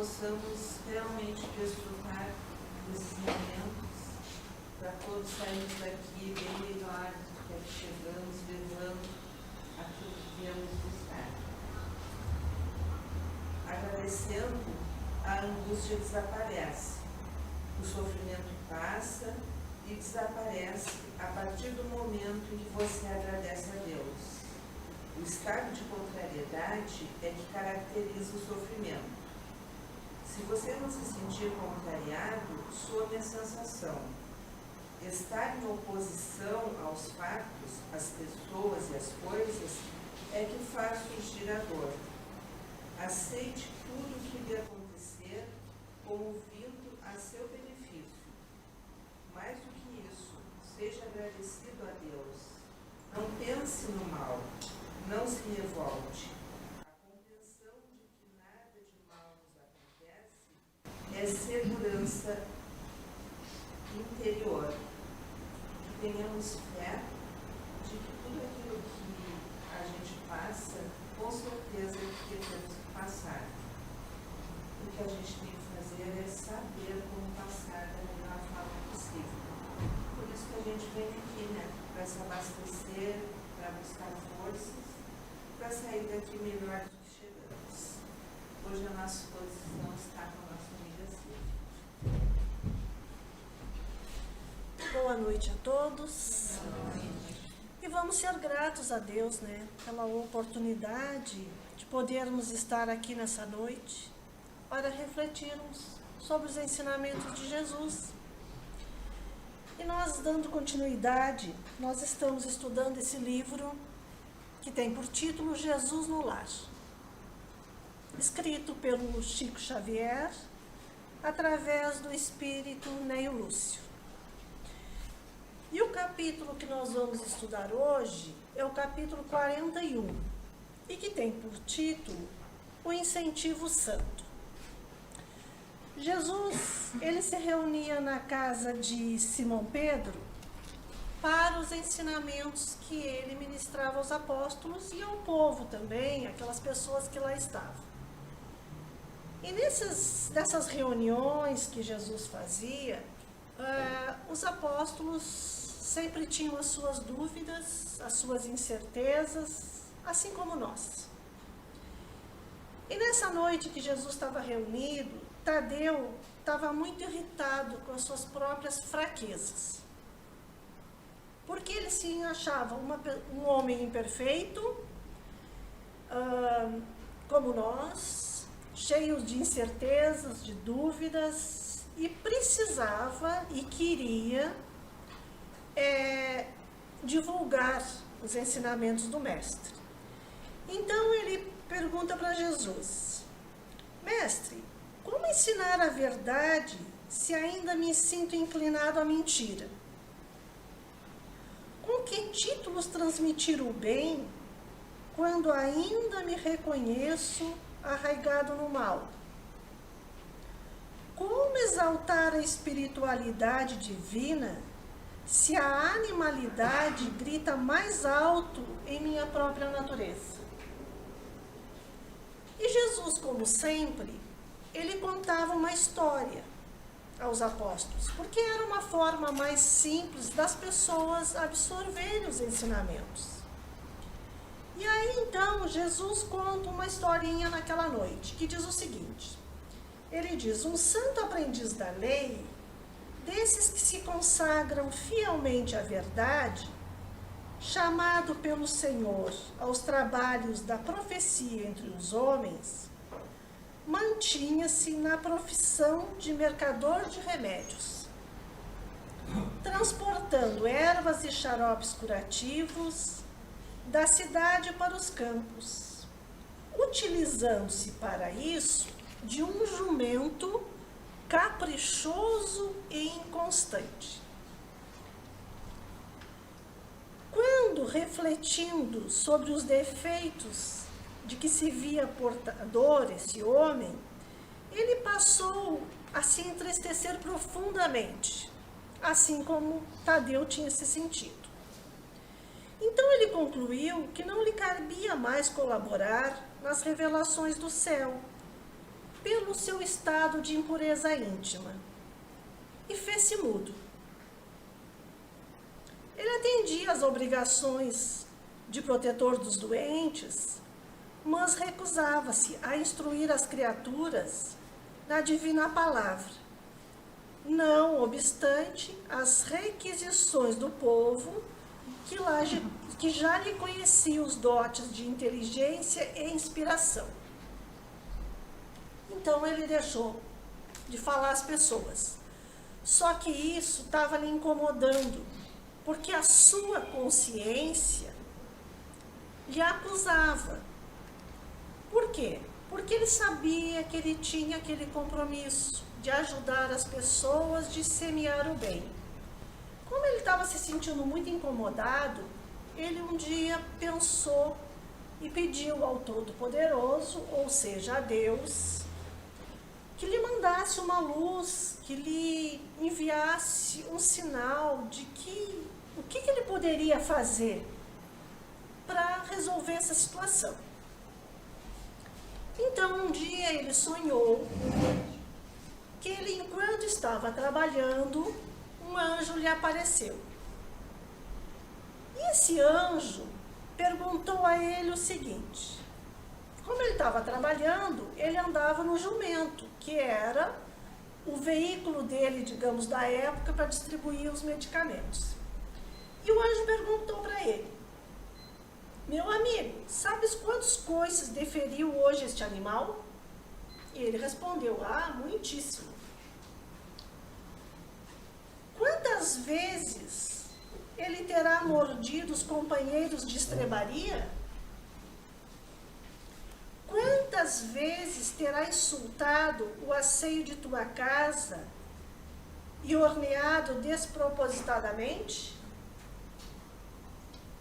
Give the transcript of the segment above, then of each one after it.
possamos realmente desfrutar desses momentos, para todos sairmos daqui bem melhores do que chegamos, levando aquilo que viemos buscar. Agradecendo, a angústia desaparece, o sofrimento passa e desaparece a partir do momento em que você agradece a Deus. O estado de contrariedade é que caracteriza o sofrimento. Se você não se sentir contrariado, some a sensação. Estar em oposição aos fatos, às pessoas e às coisas é que faz surgir a dor. Aceite tudo o que lhe acontecer como vindo a seu benefício. Mais do que isso, seja agradecido a Deus. Não pense no mal, não se revolte. A compreensão de que nada de mal nos acontece é segurança interior. Que tenhamos fé de que tudo aquilo que a gente passa, com certeza que temos que passar. O que a gente tem que fazer é saber como passar da melhor forma possível. Por isso que a gente vem aqui, né? Para se abastecer, para buscar forças, para sair daqui melhor do que chegamos. Hoje a nossa exposição está com a nossa amiga Silvia. Boa noite a todos. E vamos ser gratos a Deus, né, pela oportunidade de podermos estar aqui nessa noite para refletirmos sobre os ensinamentos de Jesus. E nós, dando continuidade, nós estamos estudando esse livro que tem por título Jesus no Lar, escrito pelo Chico Xavier, através do espírito Neio Lúcio. E o capítulo que nós vamos estudar hoje é o capítulo 41, e que tem por título O Incentivo Santo. Jesus, ele se reunia na casa de Simão Pedro para os ensinamentos que ele ministrava aos apóstolos e ao povo também, aquelas pessoas que lá estavam. E nessas reuniões que Jesus fazia, os apóstolos sempre tinham as suas dúvidas, as suas incertezas, assim como nós. E nessa noite que Jesus estava reunido, Tadeu estava muito irritado com as suas próprias fraquezas. Porque ele se achava um homem imperfeito, como nós, cheio de incertezas, de dúvidas, e precisava e queria divulgar os ensinamentos do Mestre. Então ele pergunta para Jesus: Mestre, como ensinar a verdade se ainda me sinto inclinado à mentira? Com que títulos transmitir o bem quando ainda me reconheço arraigado no mal? Como exaltar a espiritualidade divina se a animalidade grita mais alto em minha própria natureza? E Jesus, como sempre, ele contava uma história aos apóstolos, porque era uma forma mais simples das pessoas absorverem os ensinamentos. E aí, então, Jesus conta uma historinha naquela noite, que diz o seguinte: ele diz, um santo aprendiz da lei, desses que se consagram fielmente à verdade, chamado pelo Senhor aos trabalhos da profecia entre os homens, mantinha-se na profissão de mercador de remédios, transportando ervas e xaropes curativos da cidade para os campos, utilizando-se para isso de um jumento caprichoso e inconstante. Quando, refletindo sobre os defeitos de que se via portador esse homem, ele passou a se entristecer profundamente, assim como Tadeu tinha se sentido. Então ele concluiu que não lhe cabia mais colaborar nas revelações do céu, pelo seu estado de impureza íntima e fez-se mudo. Ele atendia às obrigações de protetor dos doentes, mas recusava-se a instruir as criaturas na divina palavra, não obstante as requisições do povo, que já lhe conhecia os dotes de inteligência e inspiração. Então ele deixou de falar às pessoas. Só que isso estava lhe incomodando, porque a sua consciência lhe acusava. Por quê? Porque ele sabia que ele tinha aquele compromisso de ajudar as pessoas, de semear o bem. Como ele estava se sentindo muito incomodado, ele um dia pensou e pediu ao Todo-Poderoso, ou seja, a Deus, que lhe mandasse uma luz, que lhe enviasse um sinal de o que ele poderia fazer para resolver essa situação. Então, um dia ele sonhou que ele, enquanto estava trabalhando, um anjo lhe apareceu. E esse anjo perguntou a ele o seguinte: como ele estava trabalhando, ele andava no jumento, que era o veículo dele, digamos, da época, para distribuir os medicamentos. E o anjo perguntou para ele: meu amigo, sabes quantos coices deferiu hoje este animal? E ele respondeu: muitíssimo. Quantas vezes ele terá mordido os companheiros de estrebaria? Quantas vezes terá insultado o asseio de tua casa e horneado despropositadamente?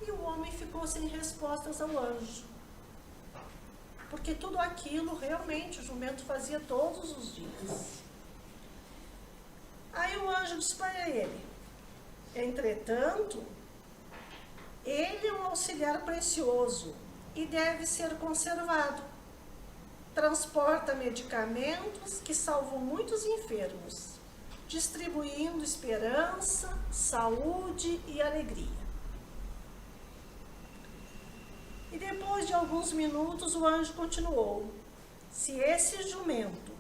E o homem ficou sem respostas ao anjo, porque tudo aquilo realmente o jumento fazia todos os dias. Aí o anjo disse para ele: entretanto, ele é um auxiliar precioso e deve ser conservado. Transporta medicamentos que salvam muitos enfermos, distribuindo esperança, saúde e alegria. E depois de alguns minutos o anjo continuou: se esse jumento,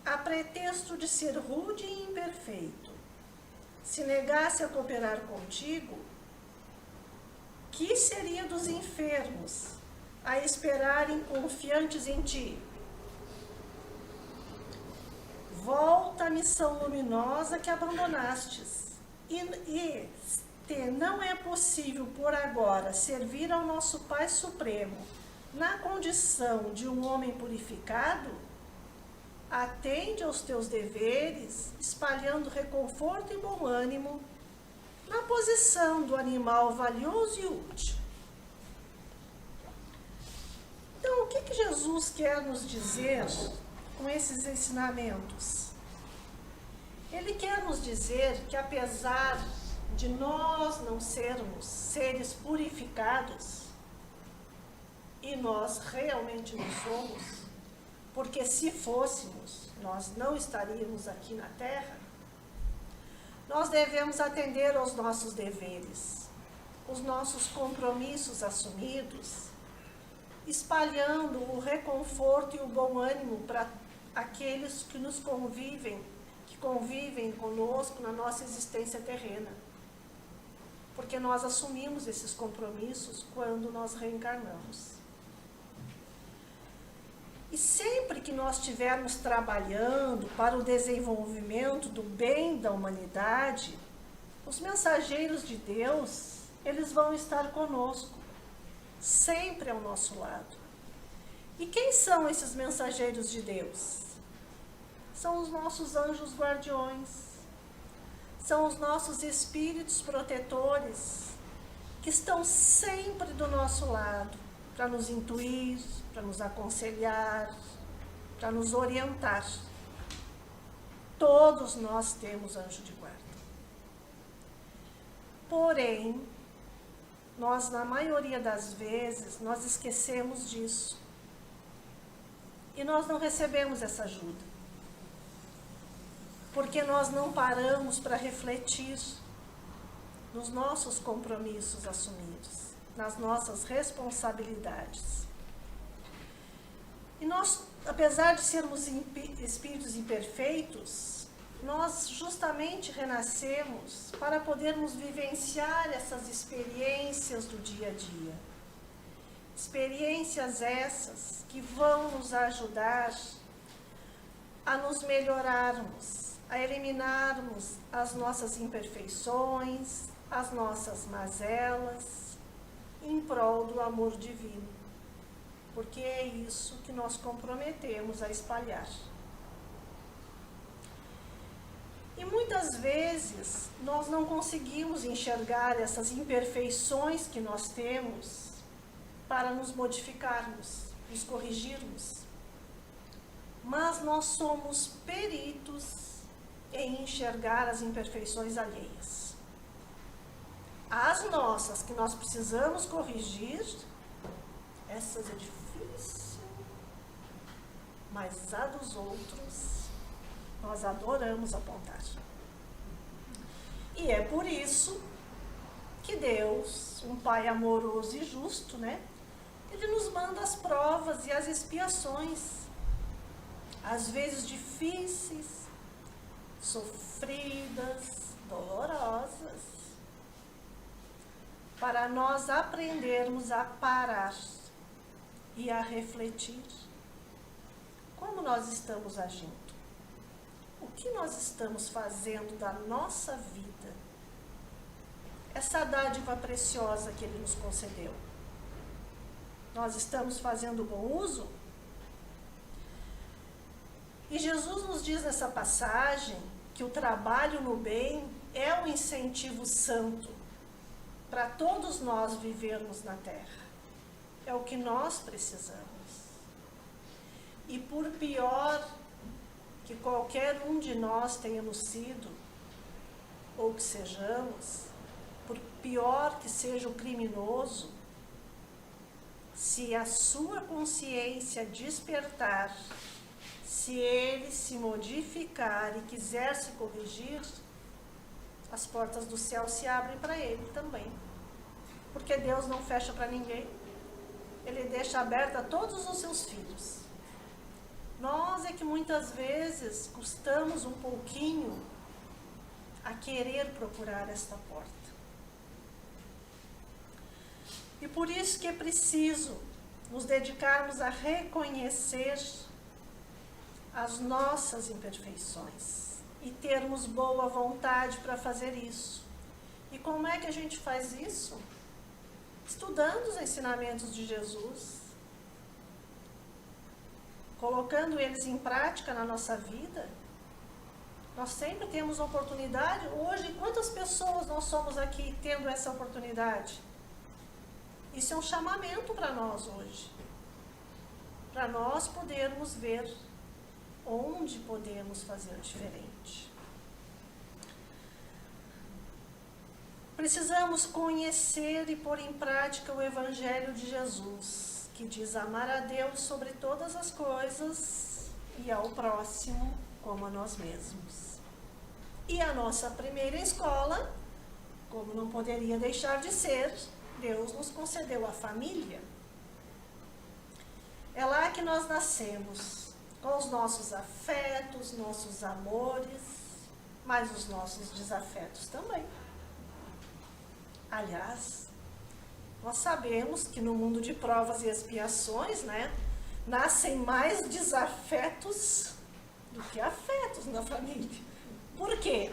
a pretexto de ser rude e imperfeito, se negasse a cooperar contigo, que seria dos enfermos a esperarem confiantes em ti? Volta à missão luminosa que abandonastes, e não é possível por agora servir ao nosso Pai Supremo na condição de um homem purificado, atende aos teus deveres, espalhando reconforto e bom ânimo na posição do animal valioso e útil. Então, o que Jesus quer nos dizer com esses ensinamentos? Ele quer nos dizer que, apesar de nós não sermos seres purificados, e nós realmente não somos, porque se fôssemos, nós não estaríamos aqui na Terra, nós devemos atender aos nossos deveres, os nossos compromissos assumidos, espalhando o reconforto e o bom ânimo para aqueles que nos convivem, que convivem conosco na nossa existência terrena. Porque nós assumimos esses compromissos quando nós reencarnamos. E sempre que nós estivermos trabalhando para o desenvolvimento do bem da humanidade, os mensageiros de Deus, eles vão estar conosco, sempre ao nosso lado. E quem são esses mensageiros de Deus? São os nossos anjos guardiões, são os nossos espíritos protetores, que estão sempre do nosso lado, para nos intuir, para nos aconselhar, para nos orientar. Todos nós temos anjo de guarda. Porém, nós, na maioria das vezes, nós esquecemos disso. e nós não recebemos essa ajuda. Porque nós não paramos para refletir nos nossos compromissos assumidos, nas nossas responsabilidades. E nós, apesar de sermos espíritos imperfeitos, nós justamente renascemos para podermos vivenciar essas experiências do dia a dia. Experiências essas que vão nos ajudar a nos melhorarmos, a eliminarmos as nossas imperfeições, as nossas mazelas, em prol do amor divino. Porque é isso que nós comprometemos a espalhar. E muitas vezes nós não conseguimos enxergar essas imperfeições que nós temos para nos modificarmos, nos corrigirmos. Mas nós somos peritos em enxergar as imperfeições alheias. As nossas, que nós precisamos corrigir, essas é difícil, mas a dos outros, nós adoramos apontar. E é por isso que Deus, um Pai amoroso e justo, né? Ele nos manda as provas e as expiações, às vezes difíceis, sofridas, dolorosas, para nós aprendermos a parar e a refletir como nós estamos agindo, o que nós estamos fazendo da nossa vida, essa dádiva preciosa que Ele nos concedeu. Nós estamos fazendo bom uso? E Jesus nos diz nessa passagem que o trabalho no bem é um incentivo santo para todos nós vivermos na Terra. É o que nós precisamos. E por pior que qualquer um de nós tenhamos sido, ou que sejamos, por pior que seja o criminoso, se a sua consciência despertar, se ele se modificar e quiser se corrigir, as portas do céu se abrem para ele também. Porque Deus não fecha para ninguém. Ele deixa aberto a todos os seus filhos. Nós é que muitas vezes custamos um pouquinho a querer procurar esta porta. E por isso que é preciso nos dedicarmos a reconhecer as nossas imperfeições e termos boa vontade para fazer isso. E como é que a gente faz isso? Estudando os ensinamentos de Jesus, colocando eles em prática na nossa vida. Nós sempre temos oportunidade. Hoje, quantas pessoas nós somos aqui tendo essa oportunidade? Isso é um chamamento para nós hoje, para nós podermos ver onde podemos fazer diferente. Precisamos conhecer e pôr em prática o Evangelho de Jesus, que diz amar a Deus sobre todas as coisas e ao próximo como a nós mesmos. E a nossa primeira escola, como não poderia deixar de ser, Deus nos concedeu a família. É lá que nós nascemos, com os nossos afetos, nossos amores, mas os nossos desafetos também. Aliás, nós sabemos que no mundo de provas e expiações, né, nascem mais desafetos do que afetos na família. Por quê?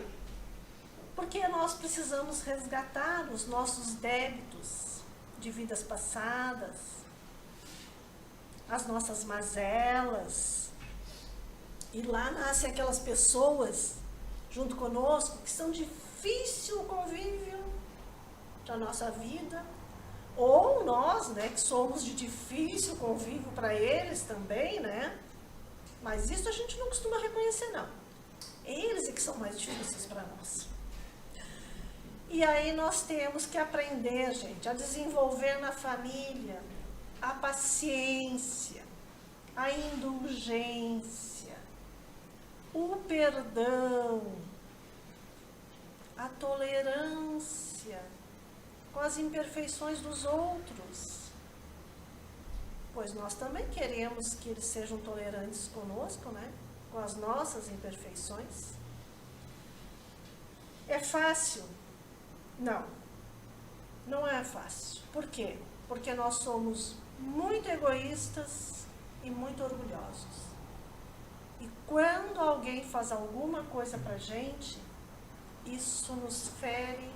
Porque nós precisamos resgatar os nossos débitos de vidas passadas, as nossas mazelas. E lá nascem aquelas pessoas junto conosco que são difícil o convívio para a nossa vida, ou nós, né, que somos de difícil convívio para eles também, né? Mas isso a gente não costuma reconhecer, não. Eles é que são mais difíceis para nós. E aí nós temos que aprender, gente, a desenvolver na família a paciência, a indulgência, o perdão, a tolerância com as imperfeições dos outros. Pois nós também queremos que eles sejam tolerantes conosco, né? Com as nossas imperfeições. É fácil? Não, não é fácil. Por quê? Porque nós somos muito egoístas e muito orgulhosos. E quando alguém faz alguma coisa pra gente, isso nos fere,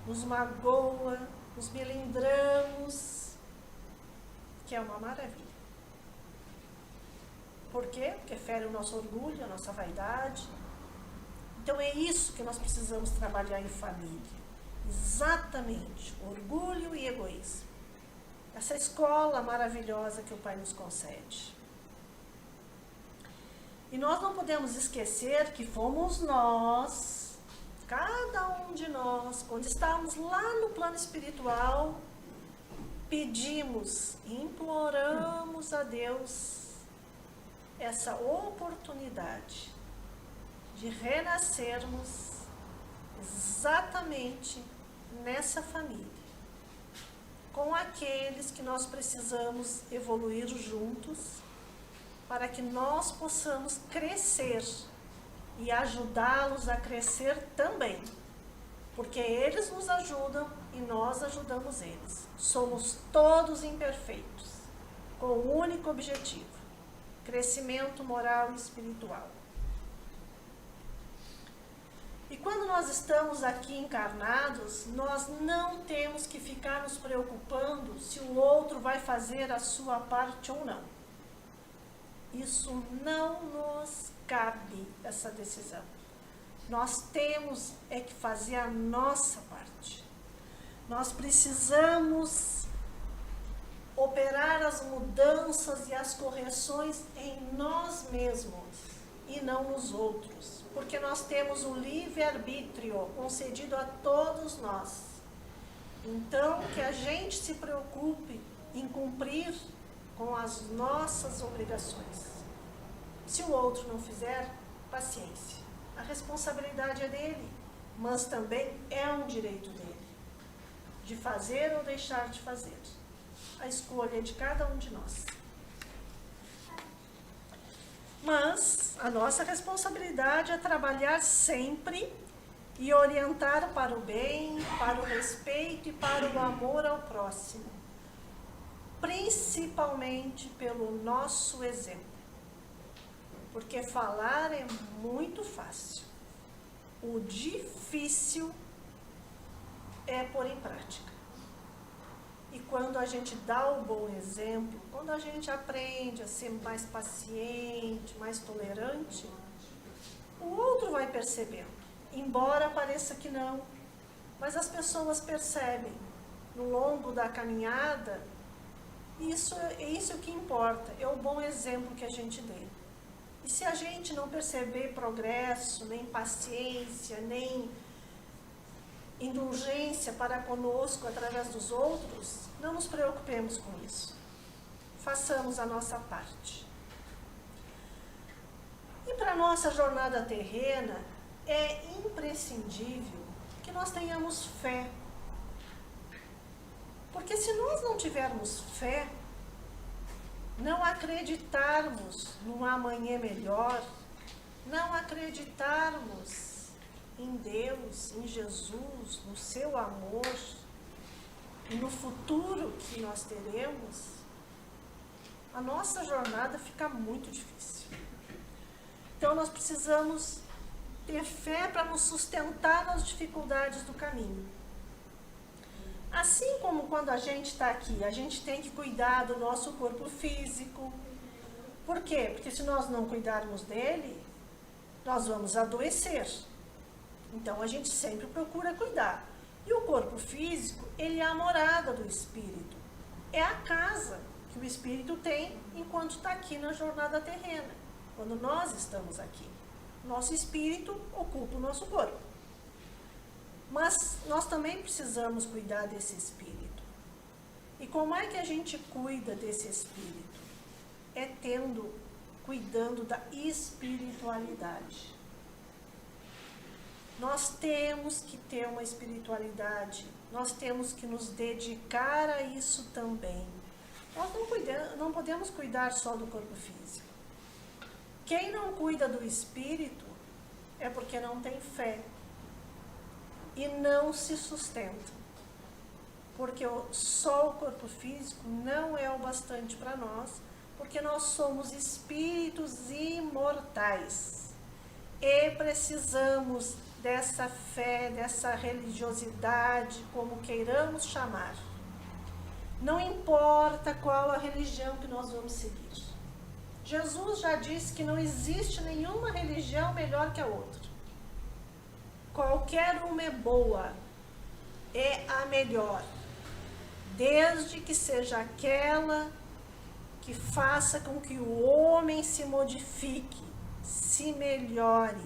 nos magoa, nos melindramos, que é uma maravilha. Por quê? Porque fere o nosso orgulho, a nossa vaidade. Então é isso que nós precisamos trabalhar em família. Exatamente, orgulho e egoísmo. Essa escola maravilhosa que o Pai nos concede. E nós não podemos esquecer que fomos nós, cada um de nós, quando estávamos lá no plano espiritual, pedimos, imploramos a Deus essa oportunidade de renascermos exatamente nessa família, com aqueles que nós precisamos evoluir juntos, para que nós possamos crescer e ajudá-los a crescer também, porque eles nos ajudam e nós ajudamos eles. Somos todos imperfeitos, com um único objetivo: crescimento moral e espiritual. E quando nós estamos aqui encarnados, nós não temos que ficar nos preocupando se o outro vai fazer a sua parte ou não. Isso não nos cabe, essa decisão. Nós temos é que fazer a nossa parte. Nós precisamos operar as mudanças e as correções em nós mesmos e não nos outros, porque nós temos o livre-arbítrio concedido a todos nós. Então, que a gente se preocupe em cumprir com as nossas obrigações. Se o outro não fizer, paciência. A responsabilidade é dele, mas também é um direito dele, de fazer ou deixar de fazer. A escolha é de cada um de nós. Mas a nossa responsabilidade é trabalhar sempre e orientar para o bem, para o respeito e para o amor ao próximo, principalmente pelo nosso exemplo. Porque falar é muito fácil. O difícil é pôr em prática. E quando a gente dá o bom exemplo, quando a gente aprende a ser mais paciente, mais tolerante, o outro vai percebendo. Embora pareça que não, mas as pessoas percebem no longo da caminhada. Isso que importa, é o bom exemplo que a gente dê. E se a gente não perceber progresso, nem paciência, nem indulgência para conosco através dos outros, não nos preocupemos com isso. Façamos a nossa parte. E para a nossa jornada terrena, é imprescindível que nós tenhamos fé. Porque se nós não tivermos fé, não acreditarmos num amanhã melhor, não acreditarmos em Deus, em Jesus, no seu amor e no futuro que nós teremos, a nossa jornada fica muito difícil. Então nós precisamos ter fé para nos sustentar nas dificuldades do caminho. Assim como quando a gente está aqui, a gente tem que cuidar do nosso corpo físico. Por quê? Porque se nós não cuidarmos dele, nós vamos adoecer. Então a gente sempre procura cuidar. E o corpo físico, ele é a morada do espírito. É a casa que o espírito tem enquanto está aqui na jornada terrena. Quando nós estamos aqui, nosso espírito ocupa o nosso corpo. Mas nós também precisamos cuidar desse espírito. E como é que a gente cuida desse espírito? é cuidando da espiritualidade. Nós temos que ter uma espiritualidade, nós temos que nos dedicar a isso também. Nós não podemos cuidar só do corpo físico. Quem não cuida do espírito é porque não tem fé e não se sustenta. Porque só o corpo físico não é o bastante para nós, porque nós somos espíritos imortais e precisamos dessa fé, dessa religiosidade, como queiramos chamar. Não importa qual a religião que nós vamos seguir. Jesus já disse que não existe nenhuma religião melhor que a outra. Qualquer uma é boa, é a melhor, desde que seja aquela que faça com que o homem se modifique, se melhore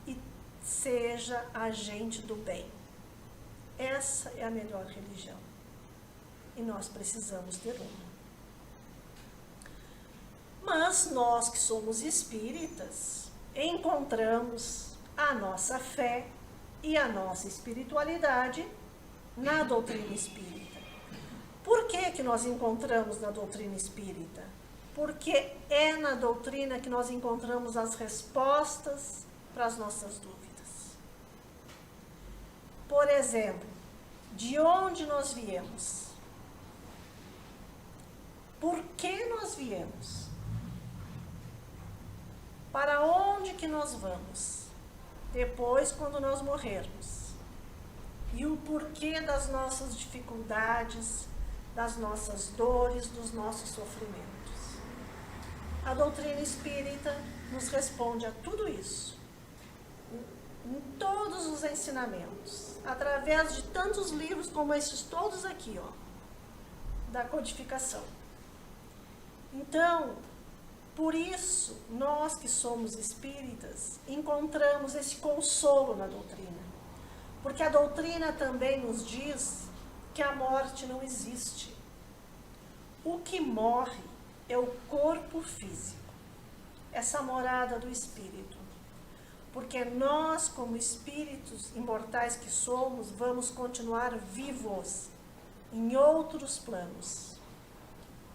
e seja agente do bem. Essa é a melhor religião. E nós precisamos ter uma. Mas nós que somos espíritas, encontramos a nossa fé e a nossa espiritualidade na doutrina espírita. Por que nós encontramos na doutrina espírita? Porque é na doutrina que nós encontramos as respostas para as nossas dúvidas. Por exemplo, de onde nós viemos? Por que nós viemos? Para onde que nós vamos? Depois, quando nós morrermos. E o porquê das nossas dificuldades, das nossas dores, dos nossos sofrimentos. A doutrina espírita nos responde a tudo isso. Em todos os ensinamentos. Através de tantos livros como esses todos aqui, ó. Da codificação. Então, por isso, nós que somos espíritas, encontramos esse consolo na doutrina. Porque a doutrina também nos diz que a morte não existe. O que morre é o corpo físico, essa morada do espírito. Porque nós, como espíritos imortais que somos, vamos continuar vivos em outros planos.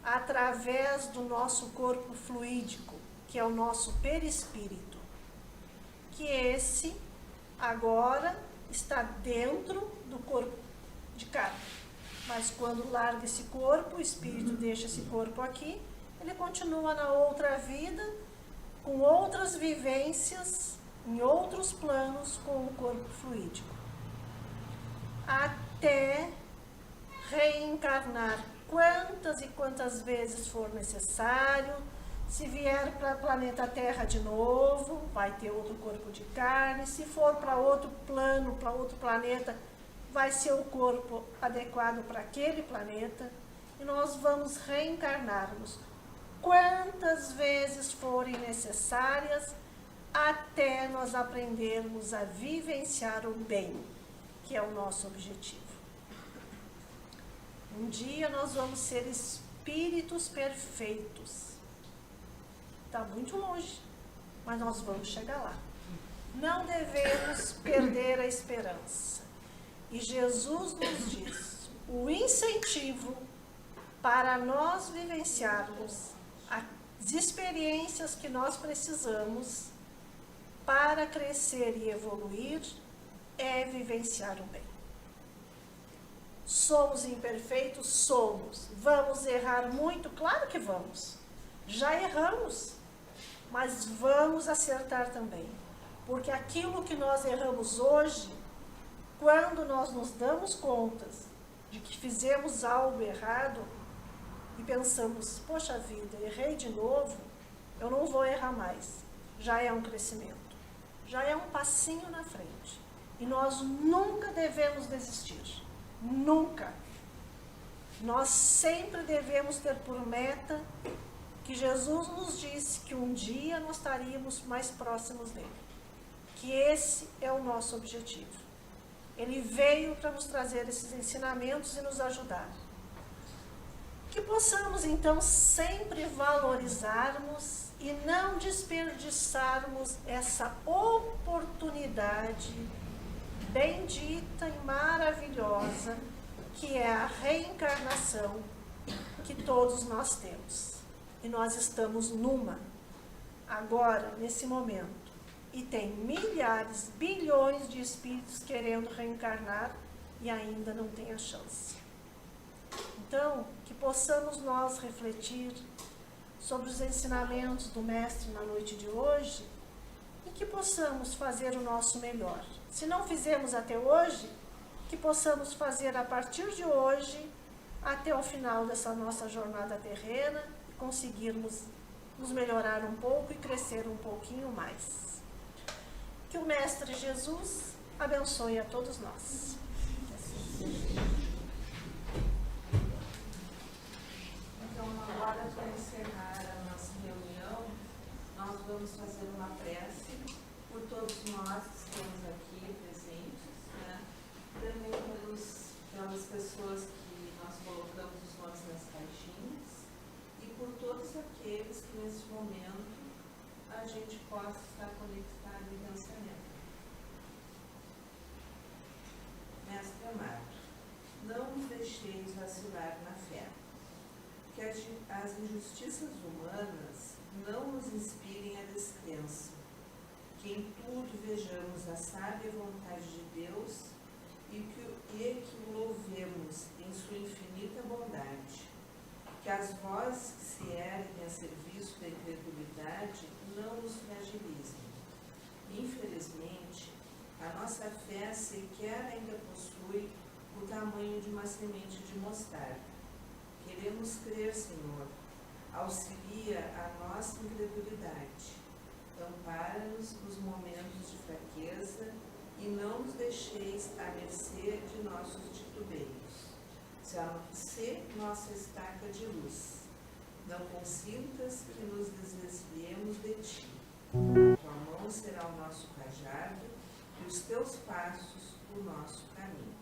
Através do nosso corpo fluídico, que é o nosso perispírito, que esse agora está dentro do corpo de carne. Mas quando larga esse corpo, o espírito deixa esse corpo aqui, ele continua na outra vida, com outras vivências, em outros planos, com o corpo fluídico. Até reencarnar quantas e quantas vezes for necessário. Se vier para o planeta Terra de novo, vai ter outro corpo de carne. Se for para outro plano, para outro planeta, vai ser o corpo adequado para aquele planeta. E nós vamos reencarnarmos quantas vezes forem necessárias, até nós aprendermos a vivenciar o bem, que é o nosso objetivo. Um dia nós vamos ser espíritos perfeitos. Está muito longe, mas nós vamos chegar lá. Não devemos perder a esperança. E Jesus nos diz o incentivo para nós vivenciarmos as experiências que nós precisamos para crescer e evoluir é vivenciar o bem. Somos imperfeitos? Somos. Vamos errar muito? Claro que vamos. Já erramos, mas vamos acertar também. Porque aquilo que nós erramos hoje, quando nós nos damos conta de que fizemos algo errado e pensamos, poxa vida, errei de novo, eu não vou errar mais. Já é um crescimento. Já é um passinho na frente. E nós nunca devemos desistir. Nunca. Nós sempre devemos ter por meta que Jesus nos disse que um dia nós estaríamos mais próximos dele. Que esse é o nosso objetivo. Ele veio para nos trazer esses ensinamentos e nos ajudar. Que possamos, então, sempre valorizarmos e não desperdiçarmos essa oportunidade bendita e maravilhosa que é a reencarnação que todos nós temos. E nós estamos numa, agora, nesse momento. E tem milhares, bilhões de espíritos querendo reencarnar e ainda não tem a chance. Então, que possamos nós refletir sobre os ensinamentos do Mestre na noite de hoje e que possamos fazer o nosso melhor. Se não fizemos até hoje, que possamos fazer a partir de hoje até o final dessa nossa jornada terrena e conseguirmos nos melhorar um pouco e crescer um pouquinho mais. Que o Mestre Jesus abençoe a todos nós. Então, agora, para encerrar a nossa reunião, nós vamos fazer uma prece por todos nós que estamos aqui presentes, né? Também pelas pessoas que nós colocamos os nomes nas caixinhas e por todos aqueles que nesse momento a gente possa estar conectado em pensamento. Mestre amado, não nos deixeis vacilar na fé, que as injustiças humanas não nos inspirem a descrença, que em tudo vejamos a sábia vontade de Deus e que o louvemos em sua infinita bondade, que as vozes que se erguem a serviço da incredulidade não nos fragilizem. Infelizmente, a nossa fé sequer ainda possui o tamanho de uma semente de mostarda. Queremos crer, Senhor, auxilia a nossa incredulidade, ampara-nos nos momentos de fraqueza e não nos deixeis à mercê de nossos titubeios. Sê nossa estaca de luz. Não consintas que nos desviemos de ti. A tua mão será o nosso cajado e os teus passos o nosso caminho.